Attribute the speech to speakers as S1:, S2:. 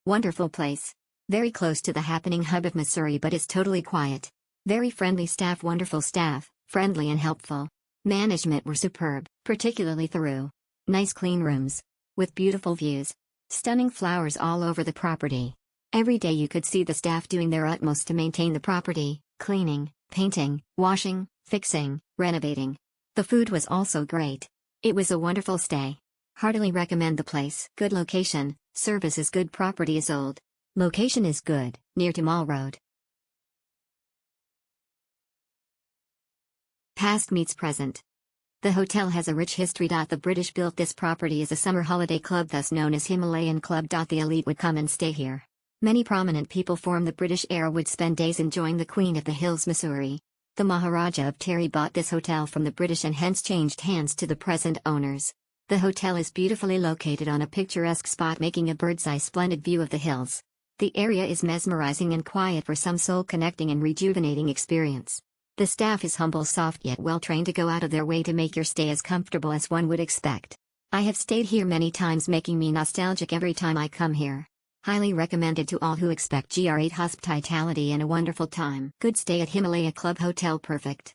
S1: Wonderful place. Very close to the happening hub of Mussoorie, but is totally quiet. Very friendly staff, wonderful staff, friendly and helpful. Management were superb, particularly thorough. Nice clean rooms. With beautiful views. Stunning flowers all over the property. Every day you could see the staff doing their utmost to maintain the property, cleaning, painting, washing, fixing, renovating. The food was also great. It was a wonderful stay. Heartily recommend the place. Good location, service is good, property is old. Location is good, near to Mall Road. Past meets present. The hotel has a rich history. The British built this property as a summer holiday club, thus known as Himalayan Club. The elite would come and stay here. Many prominent people from the British era would spend days enjoying the Queen of the Hills, Mussoorie. The Maharaja of Terry bought this hotel from the British and hence changed hands to the present owners. The hotel is beautifully located on a picturesque spot, making a bird's-eye splendid view of the hills. The area is mesmerizing and quiet for some soul-connecting and rejuvenating experience. The staff is humble, soft, yet well-trained to go out of their way to make your stay as comfortable as one would expect. I have stayed here many times, making me nostalgic every time I come here. Highly recommended to all who expect great hospitality and a wonderful time. Good stay at Himalaya Club Hotel. Perfect.